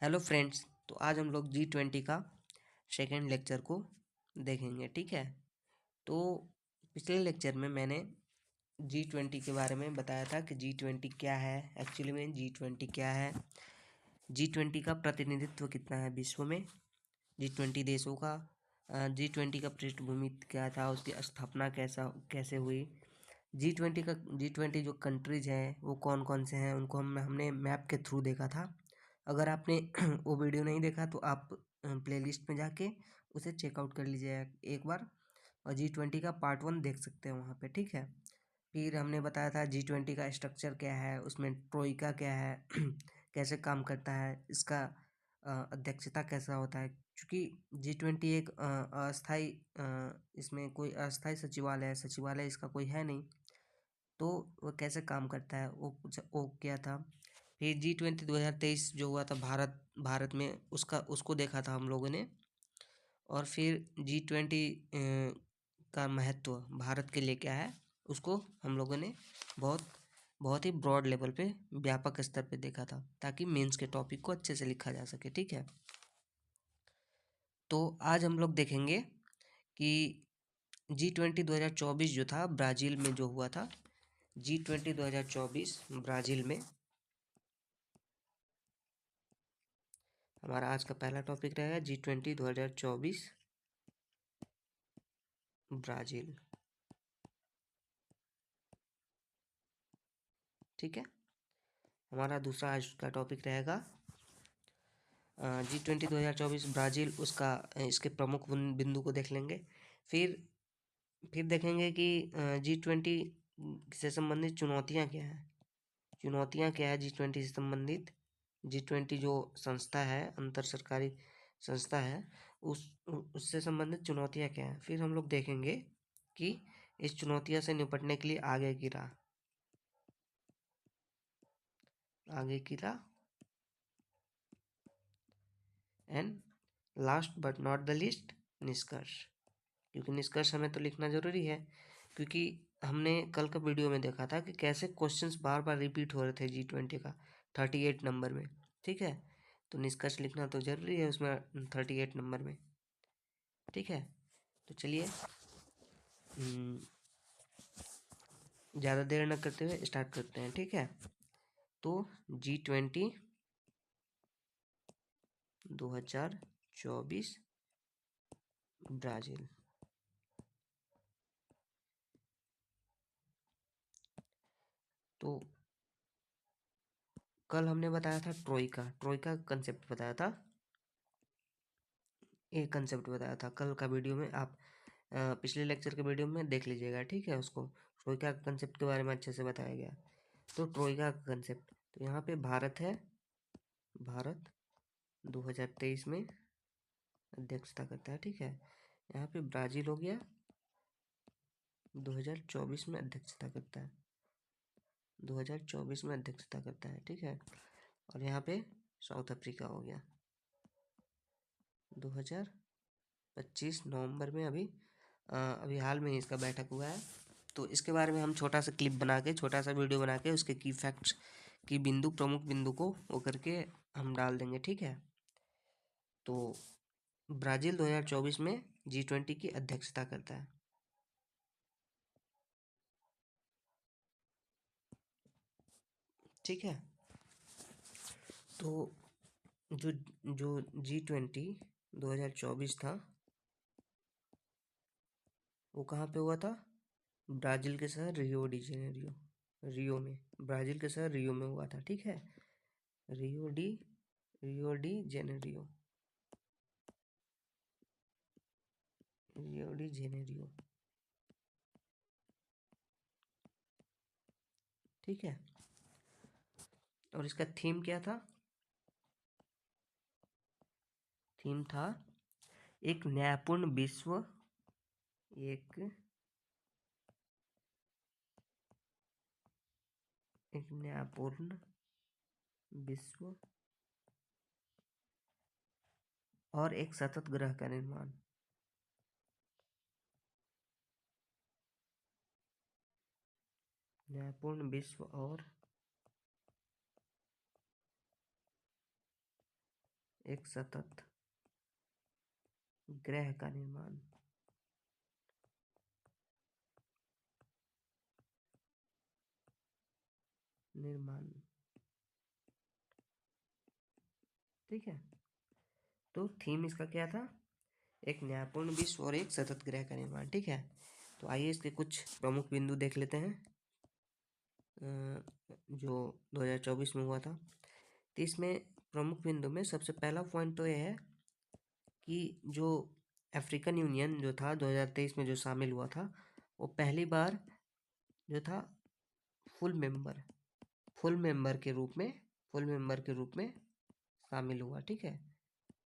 Hello friends. तो आज हम लोग G20 का सेकेंड लेक्चर को देखेंगे, ठीक है। तो पिछले लेक्चर में मैंने G20 के बारे में बताया था कि G20 क्या है। एक्चुअली में G20 क्या है, G20 का प्रतिनिधित्व कितना है विश्व में, G20 देशों का, G20 का पृष्ठभूमि क्या था, उसकी स्थापना कैसे हुई, G20 जो कंट्रीज हैं वो कौन कौन से हैं, उनको हमने मैप के थ्रू देखा था। अगर आपने वो वीडियो नहीं देखा तो आप प्लेलिस्ट में जाके उसे चेकआउट कर लीजिए एक बार, और G20 का पार्ट 1 देख सकते हैं वहाँ पे, ठीक है। फिर हमने बताया था G20 का स्ट्रक्चर क्या है, उसमें ट्रोइका क्या है कैसे काम करता है, इसका अध्यक्षता कैसा होता है, क्योंकि G20 एक अस्थाई इसमें कोई अस्थाई सचिवालय इसका कोई है नहीं, तो वो कैसे काम करता है वो क्या था। फिर G20 2023 जो हुआ था भारत में, उसको देखा था हम लोगों ने। और फिर G20 का महत्व भारत के लिए क्या है, उसको हम लोगों ने बहुत बहुत ही ब्रॉड लेवल पे, व्यापक स्तर पे देखा था, ताकि मेंस के टॉपिक को अच्छे से लिखा जा सके, ठीक है। तो आज हम लोग देखेंगे कि G20 2024 जो था ब्राज़ील में जो हुआ था, G20 2024 ब्राज़ील में, हमारा आज का पहला टॉपिक रहेगा G20 2024 ब्राज़ील, ठीक है। हमारा दूसरा आज का टॉपिक रहेगा G20 2024 ब्राज़ील, इसके प्रमुख बिंदु को देख लेंगे। फिर देखेंगे कि G20 से संबंधित चुनौतियां क्या हैं, G20 से संबंधित। G20 जो संस्था है, अंतर सरकारी संस्था है, उससे संबंधित चुनौतियां क्या हैं। फिर हम लोग देखेंगे कि इस चुनौतियों से निपटने के लिए आगे की राह, and last but not the least, निष्कर्ष। क्योंकि निष्कर्ष हमें तो लिखना जरूरी है, क्योंकि हमने कल का वीडियो में देखा था कि कैसे क्वेश्चंस बार बार रिपीट हो रहे थे G20 का 38 नंबर में, ठीक है। तो निष्कर्ष लिखना तो जरूरी है उसमें 38 नंबर में, ठीक है। तो चलिए ज़्यादा देर न करते हुए स्टार्ट करते हैं, ठीक है। तो G20 2024 ब्राज़ील। तो कल हमने बताया था ट्रोइका कंसेप्ट बताया था, एक कंसेप्ट बताया था कल का वीडियो में। आप पिछले लेक्चर के वीडियो में देख लीजिएगा, ठीक है। उसको ट्रोइका कंसेप्ट के बारे में अच्छे से बताया गया। तो ट्रोइका कंसेप्ट, तो यहाँ पे भारत है, भारत 2023 में अध्यक्षता करता है, ठीक है। यहाँ पे ब्राज़ील हो गया, 2024 में अध्यक्षता करता है, 2024 में अध्यक्षता करता है, ठीक है। और यहाँ पे साउथ अफ्रीका हो गया 2025 नवंबर में। अभी हाल में ही इसका बैठक हुआ है। तो इसके बारे में हम छोटा सा क्लिप बना के, छोटा सा वीडियो बना के, उसके की फैक्ट्स की प्रमुख बिंदु को वो करके हम डाल देंगे, ठीक है। तो ब्राज़ील 2024 में G20 की अध्यक्षता करता है, ठीक है। तो जो जो G20 2024 था, वो कहाँ पे हुआ था? ब्राज़ील के शहर रियो में, ब्राज़ील के शहर रियो में हुआ था, ठीक है। Rio de Rio de Janeiro Rio de Janeiro, ठीक है। और इसका थीम क्या था? थीम था एक न्यायपूर्ण विश्व, एक एक न्यायपूर्ण विश्व और एक सतत ग्रह का निर्माण। न्यायपूर्ण विश्व और एक सतत ग्रह का निर्माण। निर्माण, ठीक है। तो थीम इसका क्या था? एक न्यायपूर्ण विश्व और एक सतत ग्रह का निर्माण, ठीक है। तो आइए इसके कुछ प्रमुख बिंदु देख लेते हैं जो 2024 में हुआ था। तो इसमें प्रमुख बिंदु में सबसे पहला पॉइंट तो ये है कि जो अफ्रीकन यूनियन जो था 2023 में जो शामिल हुआ था, वो पहली बार जो था फुल मेंबर के रूप में शामिल हुआ, ठीक है।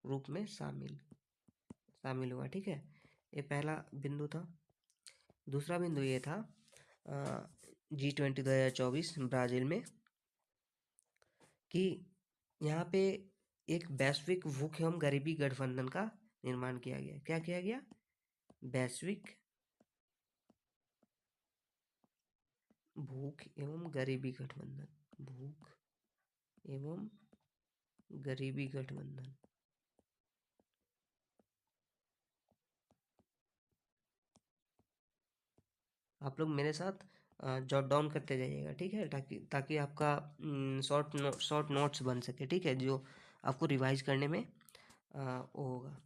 रूप में शामिल हुआ, ठीक है। ये पहला बिंदु था। दूसरा बिंदु ये था G20 2024 ब्राज़ील में कि यहाँ पे एक वैश्विक भूख एवं गरीबी गठबंधन का निर्माण किया गया। क्या किया गया? वैश्विक भूख एवं गरीबी गठबंधन। भूख एवं गरीबी गठबंधन। आप लोग मेरे साथ जॉट डाउन करते जाइएगा, ठीक है, ताकि ताकि आपका शॉर्ट नोट्स बन सके, ठीक है, जो आपको रिवाइज करने में वो होगा,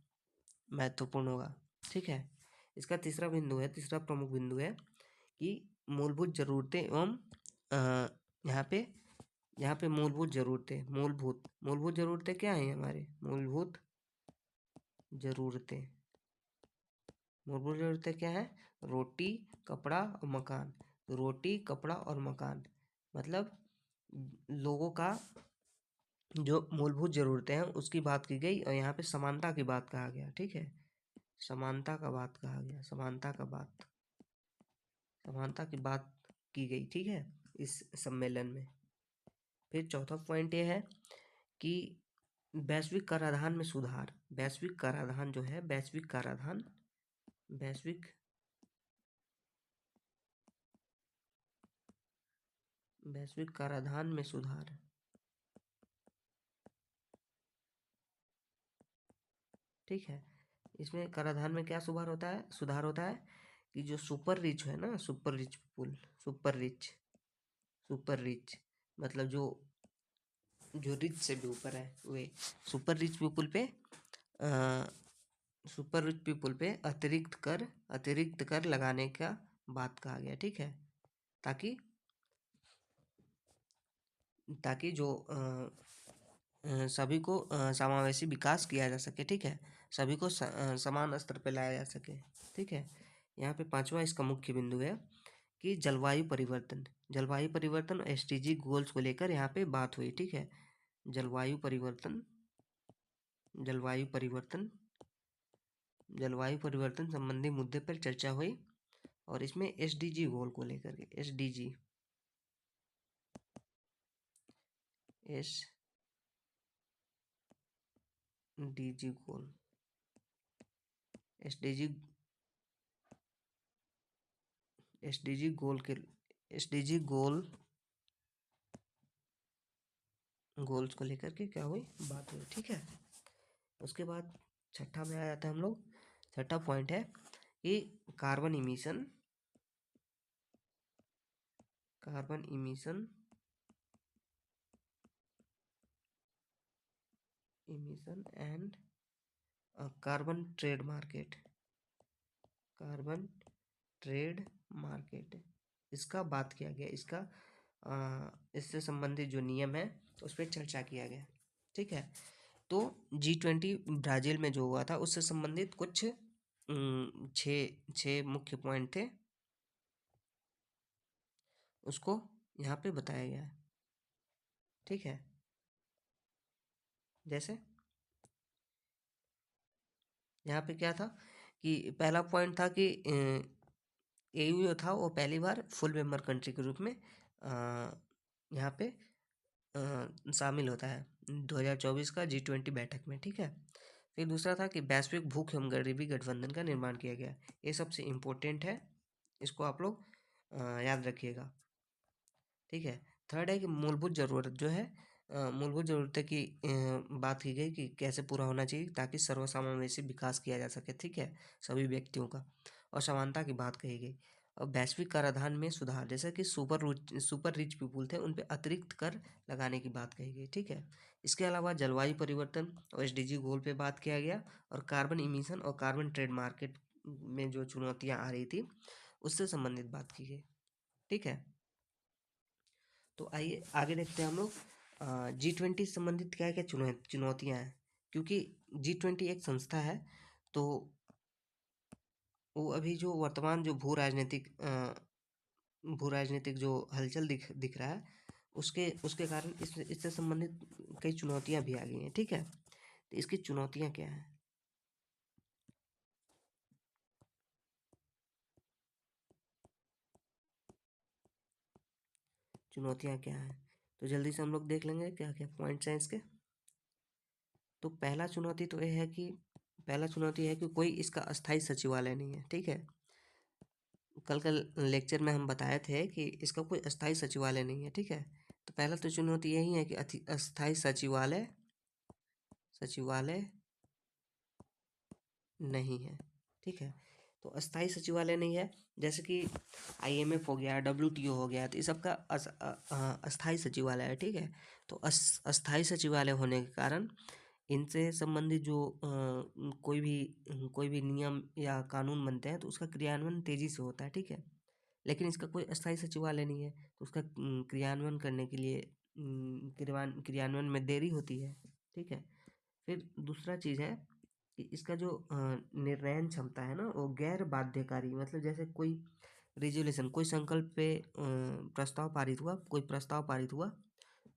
महत्वपूर्ण होगा, ठीक है। इसका तीसरा प्रमुख बिंदु है कि मूलभूत ज़रूरतें एवं यहाँ पे मूलभूत ज़रूरतें क्या हैं? हमारे मूलभूत ज़रूरतें क्या है? रोटी, कपड़ा और मकान। रोटी, कपड़ा और मकान मतलब लोगों का जो मूलभूत ज़रूरतें हैं उसकी बात की गई और यहाँ पे समानता की बात कहा गया, ठीक है। समानता की बात की गई, ठीक है, इस सम्मेलन में। फिर चौथा पॉइंट ये है कि वैश्विक कराधान में सुधार। वैश्विक कराधान जो है, वैश्विक कराधान में सुधार, ठीक है। इसमें कराधान में क्या सुधार होता है कि जो सुपर रिच है ना, सुपर रिच मतलब जो जो रिच से भी ऊपर है, वे सुपर रिच पीपुल पे अतिरिक्त कर लगाने का बात कहा गया, ठीक है, ताकि ताकि जो सभी को समावेशी विकास किया जा सके, ठीक है, सभी को समान स्तर पे लाया जा सके, ठीक है। यहाँ पे पांचवा इसका मुख्य बिंदु है कि जलवायु परिवर्तन एसडीजी गोल्स को लेकर यहाँ पे बात हुई, ठीक है। जलवायु परिवर्तन संबंधी मुद्दे पर चर्चा हुई और इसमें एसडीजी गोल को लेकर के एसडीजी गोल एसडीजी एसडीजी गोल के एसडीजी गोल्स को लेकर के क्या हुई? बात हुई, ठीक है। उसके बाद छठा में आ जाता है हम लोग। छठा पॉइंट है कि carbon emission and carbon trade market इसका बात किया गया। इससे संबंधित जो नियम है उस पर चर्चा किया गया, ठीक है। तो G20 ब्राज़ील में जो हुआ था उससे संबंधित कुछ छः मुख्य पॉइंट थे, उसको यहाँ पे बताया गया है, ठीक है। जैसे यहाँ पे क्या था कि पहला पॉइंट था कि एयू जो था वो पहली बार फुल मेंबर कंट्री के रूप में यहाँ पे शामिल होता है 2024 का G20 बैठक में, ठीक है। फिर दूसरा था कि वैश्विक भूख एवं गरीबी गठबंधन का निर्माण किया गया। ये सबसे इम्पोर्टेंट है, इसको आप लोग याद रखिएगा, ठीक है। थर्ड है कि मूलभूत ज़रूरत जो है मूलभूत ज़रूरतें की बात की गई कि कैसे पूरा होना चाहिए ताकि सर्वसमावेशी विकास किया जा सके, ठीक है, सभी व्यक्तियों का। और समानता की बात कही गई। और वैश्विक कराधान में सुधार, जैसे कि सुपर रिच पीपुल थे, उन पे अतिरिक्त कर लगाने की बात कही गई, ठीक है। इसके अलावा जलवायु परिवर्तन और एसडीजी गोल पे बात किया गया, और कार्बन इमिशन और कार्बन ट्रेड मार्केट में जो चुनौतियाँ आ रही थी उससे संबंधित बात की गई, ठीक है। तो आइए आगे देखते हैं हम लोग G20 से संबंधित क्या क्या चुनौतियां हैं, क्योंकि G20 एक संस्था है। तो वो अभी जो वर्तमान जो भू राजनीतिक जो हलचल दिख दिख रहा है, उसके उसके कारण इससे संबंधित कई चुनौतियां भी आ गई हैं, ठीक है। तो इसकी चुनौतियां क्या हैं? चुनौतियां क्या हैं? तो जल्दी से हम लोग देख लेंगे क्या क्या पॉइंट्स हैं इसके। तो पहला चुनौती है कि कोई इसका अस्थाई सचिवालय नहीं है, ठीक है। कल लेक्चर में हम बताए थे कि इसका कोई अस्थाई सचिवालय नहीं है, ठीक है। तो पहला तो चुनौती यही है कि अस्थाई सचिवालय सचिवालय नहीं है, ठीक है। तो अस्थाई सचिवालय नहीं है, जैसे कि आईएमएफ हो गया, डब्ल्यूटीओ हो गया, तो ये सबका अस्थाई सचिवालय है, ठीक है। तो अस्थाई सचिवालय होने के कारण इनसे संबंधित जो कोई भी नियम या कानून बनते हैं तो उसका क्रियान्वयन तेजी से होता है, ठीक है। लेकिन इसका कोई अस्थाई सचिवालय नहीं है, तो उसका क्रियान्वयन करने के लिए क्रियान्वयन में देरी होती है, ठीक है। फिर दूसरा चीज़ है कि इसका जो निर्णयन क्षमता है ना, वो गैर बाध्यकारी, मतलब जैसे कोई रिजोल्यूशन, कोई संकल्प पे कोई प्रस्ताव पारित हुआ,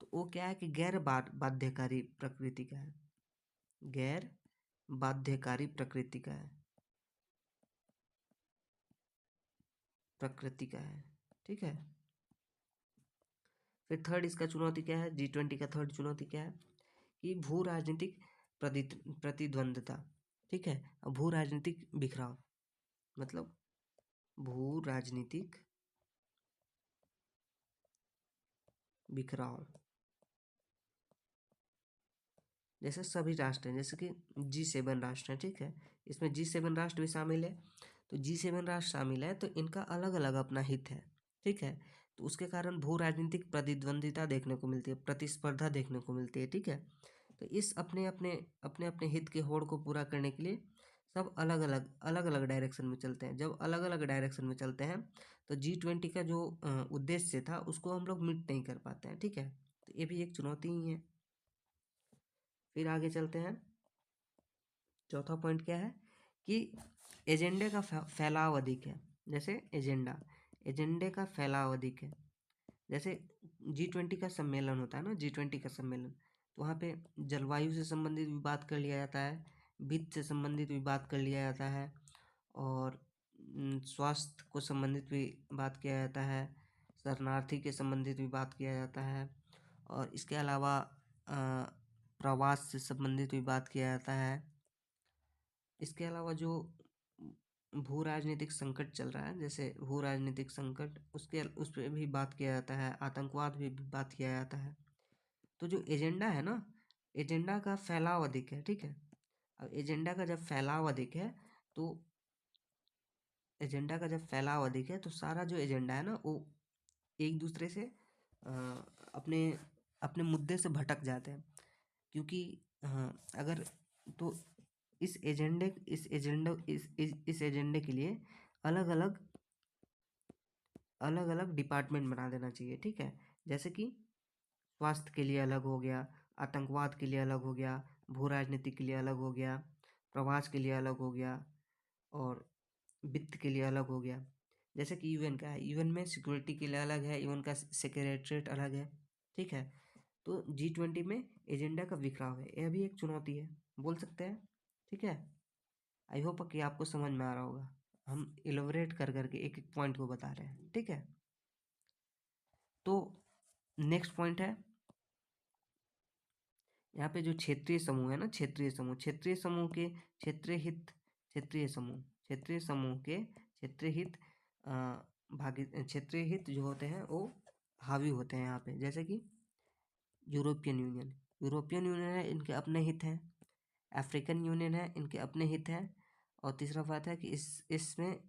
तो वो क्या है कि गैर बाध्यकारी प्रकृति का है, गैर बाध्यकारी प्रकृति का है, ठीक है। फिर थर्ड इसका चुनौती क्या है, G20 का थर्ड चुनौती क्या है कि भू राजनीतिक प्रतिद्वंदता, ठीक है। अब भू राजनीतिक बिखराव, मतलब भू राजनीतिक बिखराव, जैसे सभी राष्ट्र हैं, जैसे कि G7 राष्ट्र हैं, ठीक है। इसमें G7 राष्ट्र भी शामिल है। तो G7 राष्ट्र शामिल है तो इनका अलग अलग अपना हित है, ठीक है। तो उसके कारण भू राजनीतिक प्रतिद्वंदिता देखने को मिलती है, प्रतिस्पर्धा देखने को मिलती है, ठीक है। तो इस अपने अपने हित के होड़ को पूरा करने के लिए सब अलग अलग डायरेक्शन में चलते हैं। जब अलग अलग डायरेक्शन में चलते हैं तो G20 का जो उद्देश्य था उसको हम लोग मीट नहीं कर पाते हैं, ठीक है। तो ये भी एक चुनौती ही है। फिर आगे चलते हैं। चौथा पॉइंट क्या है कि एजेंडे का फैलाव अधिक है। जैसे एजेंडे का फैलाव अधिक है। जैसे G20 का सम्मेलन होता है ना, G20 का सम्मेलन, तो वहाँ पे जलवायु से संबंधित भी बात कर लिया जाता है, वित्त से संबंधित भी बात कर लिया जाता है, और स्वास्थ्य को संबंधित भी बात किया जाता है, शरणार्थी के संबंधित भी बात किया जाता है, और इसके अलावा प्रवास से संबंधित भी बात किया जाता है। इसके अलावा जो भू राजनीतिक संकट चल रहा है, जैसे भू राजनीतिक संकट, उस पर भी बात किया जाता है, आतंकवाद भी बात किया जाता है। तो जो एजेंडा है ना, एजेंडा का फैलाव अधिक है, ठीक है। अब एजेंडा का जब फैलाव अधिक है तो सारा जो एजेंडा है ना वो एक दूसरे से अपने अपने मुद्दे से भटक जाते हैं, क्योंकि अगर तो इस एजेंडे के लिए अलग अलग डिपार्टमेंट बना देना चाहिए, ठीक है। जैसे कि स्वास्थ्य के लिए अलग हो गया, आतंकवाद के लिए अलग हो गया, भू राजनीति के लिए अलग हो गया, प्रवास के लिए अलग हो गया, और वित्त के लिए अलग हो गया। जैसे कि यूएन का है, यूएन में सिक्योरिटी के लिए अलग है, यूएन का सेक्रेटरीट अलग है, ठीक है। तो G20 में एजेंडा का बिखराव है, यह भी एक चुनौती है, बोल सकते हैं, ठीक है। आई होप कि आपको समझ में आ रहा होगा, हम इलोबरेट कर करके एक एक पॉइंट को बता रहे हैं, ठीक है। तो नेक्स्ट पॉइंट है यहाँ पे जो क्षेत्रीय समूह है ना, क्षेत्रीय समूह के क्षेत्रीय हित क्षेत्रीय समूह के क्षेत्रीय हित क्षेत्रीय हित जो होते हैं वो हावी होते हैं यहाँ पे। जैसे कि यूरोपियन यूनियन है, इनके अपने हित हैं। अफ्रीकन यूनियन है, इनके अपने हित हैं। और तीसरा बात है कि इसमें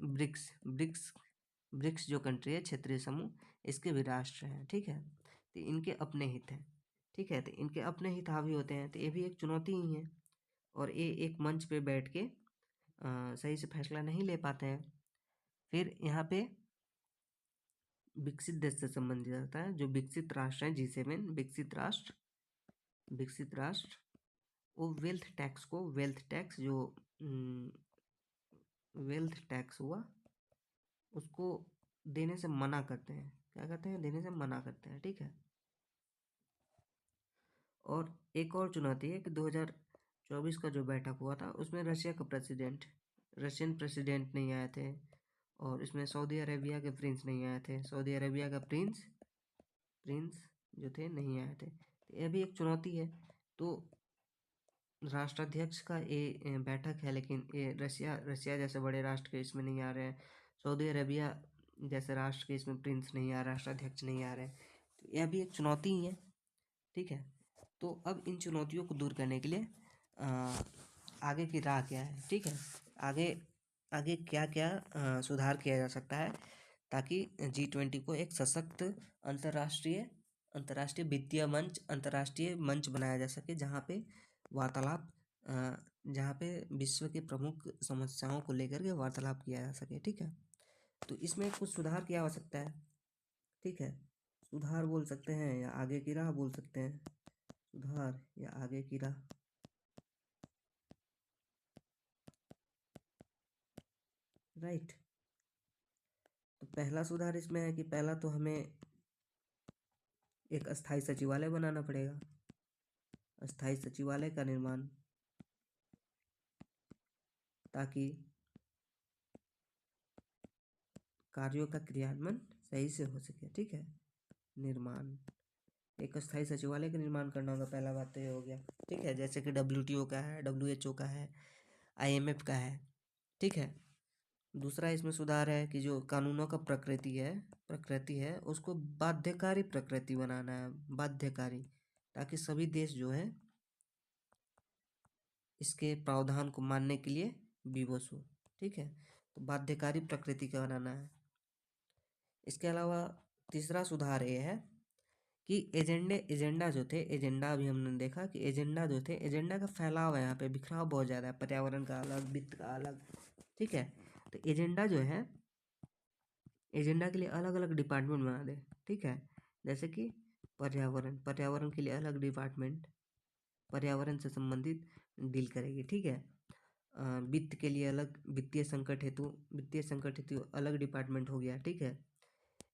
ब्रिक्स जो कंट्री है, क्षेत्रीय समूह, इसके भी राष्ट्र हैं, ठीक है। तो इनके अपने हित हैं, ठीक है। तो इनके अपने हित हावी होते हैं, तो ये भी एक चुनौती ही है। और ये एक मंच पे बैठ के सही से फैसला नहीं ले पाते हैं। फिर यहाँ पे विकसित देश से संबंधित रहता है, जो विकसित राष्ट्र हैं, G7 विकसित राष्ट्र वो वेल्थ टैक्स हुआ, उसको देने से मना करते हैं। क्या कहते हैं? देने से मना करते हैं, ठीक है। और एक और चुनौती है कि 2024 का जो बैठक हुआ था, उसमें रशियन प्रेसिडेंट नहीं आए थे। और इसमें सऊदी अरेबिया के प्रिंस नहीं आए थे। सऊदी अरेबिया का प्रिंस जो थे नहीं आए थे। तो यह भी एक चुनौती है। तो राष्ट्राध्यक्ष का ये बैठक है, लेकिन ये रशिया जैसे बड़े राष्ट्र के इसमें नहीं आ रहे हैं। सऊदी अरेबिया जैसे राष्ट्र के इसमें प्रिंस नहीं आ रहा, राष्ट्राध्यक्ष नहीं आ रहे। तो यह भी एक चुनौती ही है, ठीक है। तो अब इन चुनौतियों को दूर करने के लिए आगे की राह क्या है, ठीक है। आगे क्या क्या सुधार किया जा सकता है, ताकि G20 को एक सशक्त अंतर्राष्ट्रीय वित्तीय मंच, अंतर्राष्ट्रीय मंच बनाया जा सके, जहाँ पे वार्तालाप जहाँ पे विश्व के प्रमुख समस्याओं को लेकर के वार्तालाप किया जा सके, ठीक है। तो इसमें कुछ सुधार की आवश्यकता है, ठीक है। सुधार बोल सकते हैं या आगे की राह बोल सकते हैं। सुधार या आगे की राह, राइट। तो पहला सुधार इसमें है कि पहला तो हमें एक अस्थायी सचिवालय बनाना पड़ेगा। अस्थायी सचिवालय का निर्माण, ताकि कार्यों का क्रियान्वयन सही से हो सके, ठीक है। निर्माण, एक अस्थायी सचिवालय का निर्माण करना होगा। पहला बात तो ये हो गया, ठीक है। जैसे कि WTO का है, WHO का है, IMF का है, ठीक है। दूसरा इसमें सुधार है कि जो कानूनों का प्रकृति है उसको बाध्यकारी प्रकृति बनाना है, बाध्यकारी, ताकि सभी देश जो है इसके प्रावधान को मानने के लिए विवश हो, ठीक है। तो बाध्यकारी प्रकृति का बनाना है। इसके अलावा तीसरा सुधार ये है कि एजेंडा भी हमने देखा कि एजेंडा का फैलाव है, यहाँ पे बिखराव बहुत ज़्यादा है। पर्यावरण का अलग, वित्त का अलग, ठीक है। तो एजेंडा जो है, एजेंडा के लिए अलग अलग डिपार्टमेंट बना दे, ठीक है। जैसे कि पर्यावरण के लिए अलग डिपार्टमेंट, पर्यावरण से संबंधित डील करेगी, ठीक है। वित्त के लिए अलग, वित्तीय संकट हेतु अलग डिपार्टमेंट हो गया, ठीक है।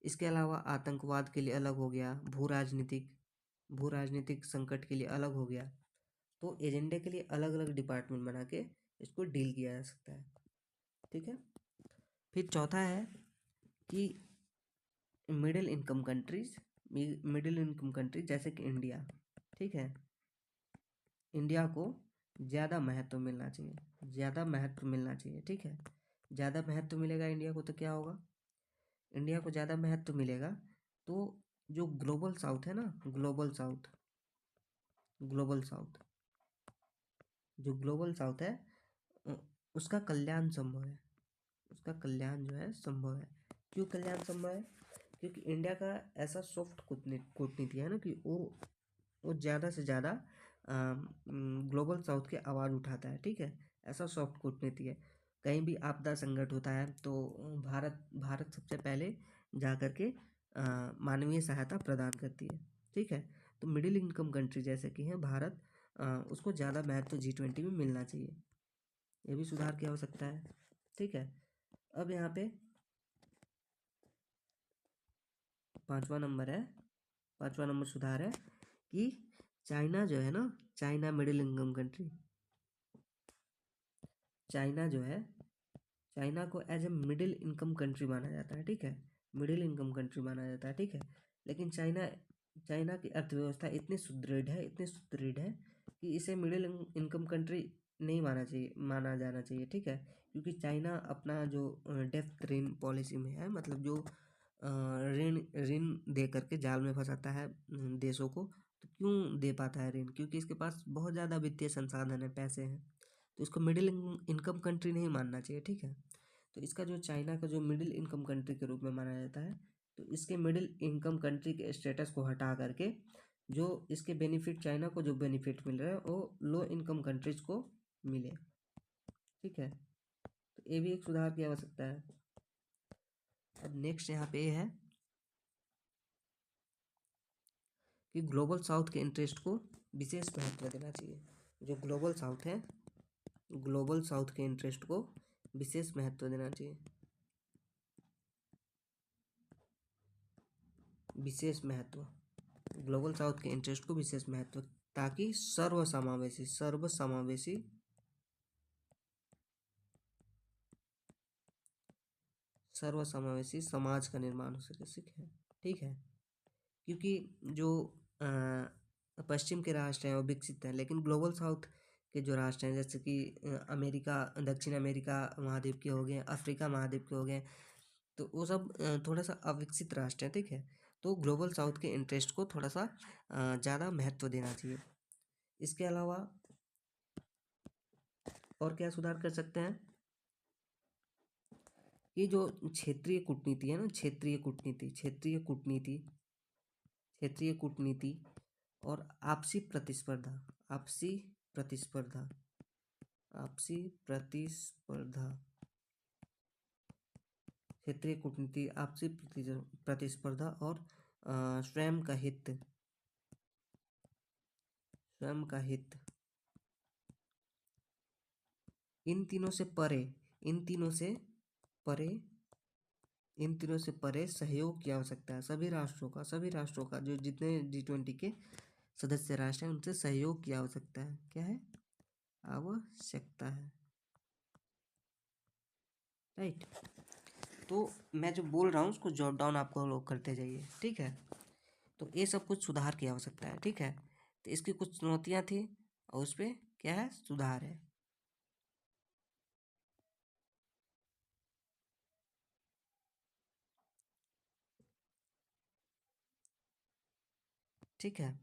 इसके अलावा आतंकवाद के लिए अलग हो गया, भू राजनीतिक संकट के लिए अलग हो गया। तो एजेंडे के लिए अलग अलग डिपार्टमेंट बना के इसको डील किया जा सकता है, ठीक है। फिर चौथा है कि मिडिल इनकम कंट्रीज जैसे कि इंडिया, ठीक है। इंडिया को ज़्यादा महत्व मिलना चाहिए, ठीक है। ज़्यादा महत्व मिलेगा इंडिया को तो क्या होगा? इंडिया को ज़्यादा महत्व मिलेगा तो जो ग्लोबल साउथ है ना, ग्लोबल साउथ जो ग्लोबल साउथ है, उसका कल्याण संभव है। उसका कल्याण जो है संभव है। क्यों कल्याण संभव है? क्योंकि इंडिया का ऐसा सॉफ्ट कूटनीति है ना कि वो ज़्यादा से ज़्यादा ग्लोबल साउथ की आवाज़ उठाता है, ठीक है। ऐसा सॉफ्ट कूटनीति है। कहीं भी आपदा संकट होता है तो भारत सबसे पहले जा कर के मानवीय सहायता प्रदान करती है, ठीक है। तो मिडिल इनकम कंट्री जैसे कि है भारत, उसको ज़्यादा महत्व G20 में मिलना चाहिए। ये भी सुधार की आवश्यकता है, ठीक है। अब यहाँ पे पांचवा नंबर सुधार है कि चाइना जो है ना, China middle income country, China जो है, चाइना को as a middle income country माना जाता है, ठीक है। मिडिल इनकम कंट्री माना जाता है, ठीक है। लेकिन चाइना की अर्थव्यवस्था इतनी सुदृढ़ है कि इसे मिडिल इनकम कंट्री नहीं माना जाना चाहिए, ठीक है। क्योंकि चाइना अपना जो डेप्थ ऋण पॉलिसी में है, मतलब जो ऋण दे करके जाल में फंसाता है देशों को, तो क्यों दे पाता है ऋण? क्योंकि इसके पास बहुत ज़्यादा वित्तीय संसाधन है, पैसे हैं। तो इसको मिडिल इनकम कंट्री नहीं मानना चाहिए, ठीक है। तो इसका जो चाइना का जो मिडिल इनकम कंट्री के रूप में माना जाता है, तो इसके मिडिल इनकम कंट्री के स्टेटस को हटा करके जो इसके बेनिफिट, चाइना को जो बेनिफिट मिल रहा है वो लो इनकम कंट्रीज को मिले, ठीक है। तो ये भी एक सुधार की आवश्यकता है। अब नेक्स्ट यहाँ पे है कि ग्लोबल साउथ के इंटरेस्ट को विशेष महत्व देना चाहिए। जो ग्लोबल साउथ है, ग्लोबल साउथ के इंटरेस्ट को विशेष महत्व देना चाहिए, विशेष महत्व, ग्लोबल साउथ के इंटरेस्ट को विशेष महत्व, ताकि सर्वसमावेशी सर्वसमावेशी सर्वसमावेशी समाज का निर्माण हो सके, ठीक है। क्योंकि जो पश्चिम के राष्ट्र हैं वो विकसित हैं, लेकिन ग्लोबल साउथ के जो राष्ट्र हैं जैसे कि अमेरिका, दक्षिण अमेरिका महाद्वीप के हो गए, अफ्रीका महाद्वीप के हो गए, तो वो सब थोड़ा सा अविकसित राष्ट्र हैं, ठीक है। तो ग्लोबल साउथ के इंटरेस्ट को थोड़ा सा ज़्यादा महत्व देना चाहिए। इसके अलावा और क्या सुधार कर सकते हैं? ये जो क्षेत्रीय कूटनीति है ना, क्षेत्रीय कूटनीति और आपसी प्रतिस्पर्धा, आपसी प्रतिस्पर्धा, आपसी प्रतिस्पर्धा, क्षेत्रीय कूटनीति, आपसी प्रतिस्पर्धा और स्वयं का हित, स्वयं का हित, इन तीनों से परे, इन तीनों से परे, इन तीनों से परे सहयोग की आवश्यकता है। सभी राष्ट्रों का जो जितने G20 के सदस्य राष्ट्र हैं उनसे सहयोग की आवश्यकता है। क्या है? आवश्यकता है, राइट। तो मैं जो बोल रहा हूँ उसको जॉट डाउन आपको लोग करते जाइए, ठीक है। तो ये सब कुछ सुधार की आवश्यकता है, ठीक है। तो इसकी कुछ चुनौतियाँ थी और उस पर क्या है? सुधार है, ठीक है।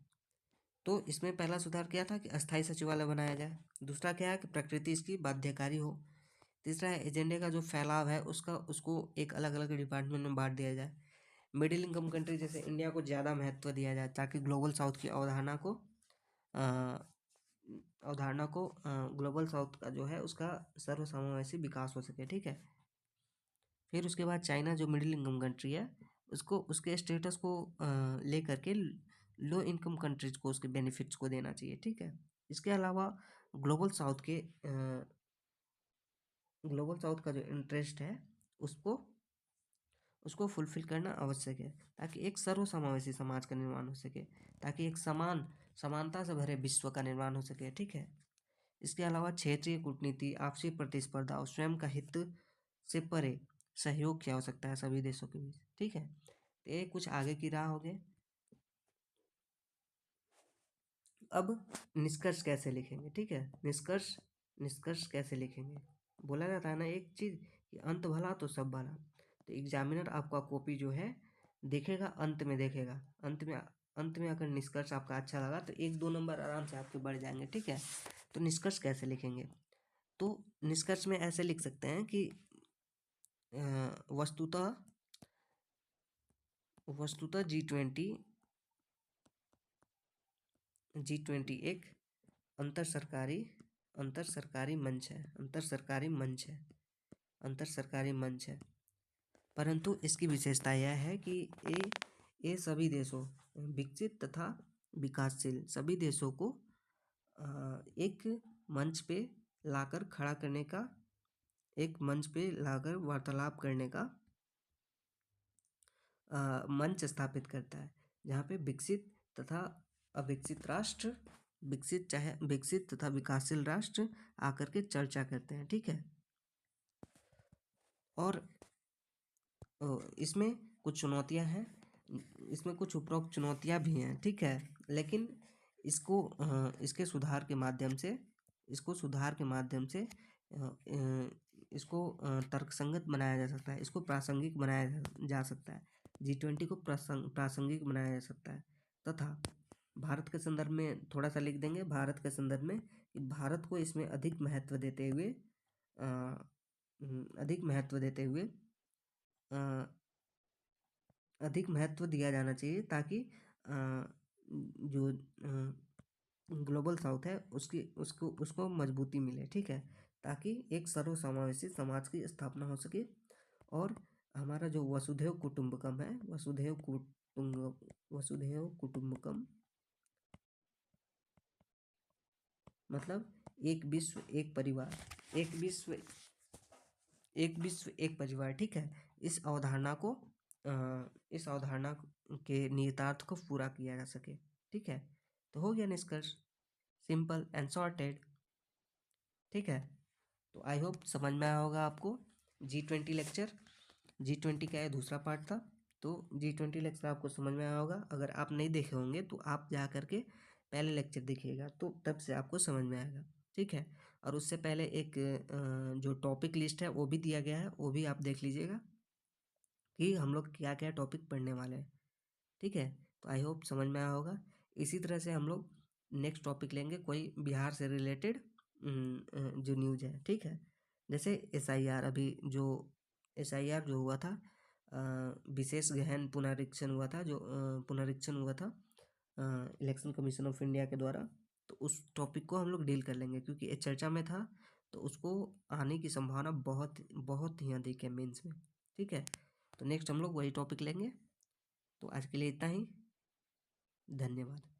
तो इसमें पहला सुधार क्या था कि अस्थायी सचिवालय बनाया जाए। दूसरा क्या है कि प्रकृति इसकी बाध्यकारी हो। तीसरा है एजेंडे का जो फैलाव है उसको एक अलग अलग डिपार्टमेंट में बांट दिया जाए। मिडिल इनकम कंट्री जैसे इंडिया को ज़्यादा महत्व दिया जाए ताकि ग्लोबल साउथ की ग्लोबल साउथ का जो है उसका सर्वसमावेशी विकास हो सके, ठीक है। फिर उसके बाद चाइना जो मिडिल इनकम कंट्री है उसको उसके स्टेटस को ले करके लो इनकम कंट्रीज को उसके बेनिफिट्स को देना चाहिए, ठीक है। इसके अलावा ग्लोबल साउथ के ग्लोबल साउथ का जो इंटरेस्ट है उसको उसको फुलफिल करना आवश्यक है ताकि एक सर्वसमावेशी समाज का निर्माण हो सके, ताकि एक समानता से भरे विश्व का निर्माण हो सके, ठीक है। इसके अलावा क्षेत्रीय कूटनीति, आपसी प्रतिस्पर्धा और स्वयं का हित से परे सहयोग की आवश्यकता है सभी देशों के बीच, ठीक है। तो ये कुछ आगे की राह हो गए। अब निष्कर्ष कैसे लिखेंगे, ठीक है। निष्कर्ष कैसे लिखेंगे? बोला जाता है ना एक चीज कि अंत भला तो सब भला। तो एग्जामिनर आपका कॉपी जो है देखेगा, देखेगा अंत में अगर निष्कर्ष आपका अच्छा लगा तो 1-2 नंबर आराम से आपके बढ़ जाएंगे, ठीक है। तो निष्कर्ष कैसे लिखेंगे? तो निष्कर्ष में ऐसे लिख सकते हैं कि वस्तुतः G20 एक अंतर सरकारी मंच है, परंतु इसकी विशेषता यह है कि ये सभी देशों, विकसित तथा विकासशील सभी देशों को एक मंच पे लाकर खड़ा करने का, एक मंच पे लाकर वार्तालाप करने का मंच स्थापित करता है, जहाँ पे विकसित तथा अविकसित राष्ट्र, विकसित तथा विकासशील राष्ट्र आकर के चर्चा करते हैं, ठीक है। और इसमें कुछ चुनौतियां हैं, इसमें कुछ उपरोक्त चुनौतियां भी हैं, ठीक है। लेकिन इसको इसके सुधार के माध्यम से इसको तर्कसंगत बनाया जा सकता है, इसको प्रासंगिक बनाया जा सकता है। G20 को प्रासंगिक बनाया जा सकता है तथा भारत के संदर्भ में थोड़ा सा लिख देंगे, भारत के संदर्भ में कि भारत को इसमें अधिक महत्व देते हुए अधिक महत्व देते हुए अधिक महत्व दिया जाना चाहिए, ताकि जो ग्लोबल साउथ है उसकी उसको मजबूती मिले, ठीक है, ताकि एक सर्वसमावेशी समाज की स्थापना हो सके। और हमारा जो वसुधैव कुटुंबकम है, वसुधैव कुटुंबकम मतलब एक विश्व एक परिवार, एक विश्व एक परिवार, ठीक है। इस अवधारणा को इस अवधारणा के निहितार्थ को पूरा किया जा सके, ठीक है। तो हो गया निष्कर्ष, सिंपल एंड सॉर्टेड, ठीक है। तो आई होप समझ में आया होगा आपको G20 लेक्चर। G20 का यह दूसरा पार्ट था। तो G20 लेक्चर आपको समझ में आया होगा। अगर आप नहीं देखे होंगे तो आप जा करके पहले लेक्चर देखिएगा, तो तब से आपको समझ में आएगा, ठीक है। और उससे पहले एक जो टॉपिक लिस्ट है वो भी दिया गया है, वो भी आप देख लीजिएगा कि हम लोग क्या क्या टॉपिक पढ़ने वाले हैं, ठीक है। तो आई होप समझ में आया होगा। इसी तरह से हम लोग नेक्स्ट टॉपिक लेंगे कोई बिहार से रिलेटेड जो न्यूज़ है, ठीक है। जैसे SIR, अभी जो SIR जो हुआ था, विशेष गहन पुनरीक्षण हुआ था, जो पुनरीक्षण हुआ था इलेक्शन कमीशन ऑफ इंडिया के द्वारा। तो उस टॉपिक को हम लोग डील कर लेंगे, क्योंकि ये चर्चा में था, तो उसको आने की संभावना बहुत बहुत ही अधिक है मेंस में, ठीक है। तो नेक्स्ट हम लोग वही टॉपिक लेंगे। तो आज के लिए इतना ही, धन्यवाद।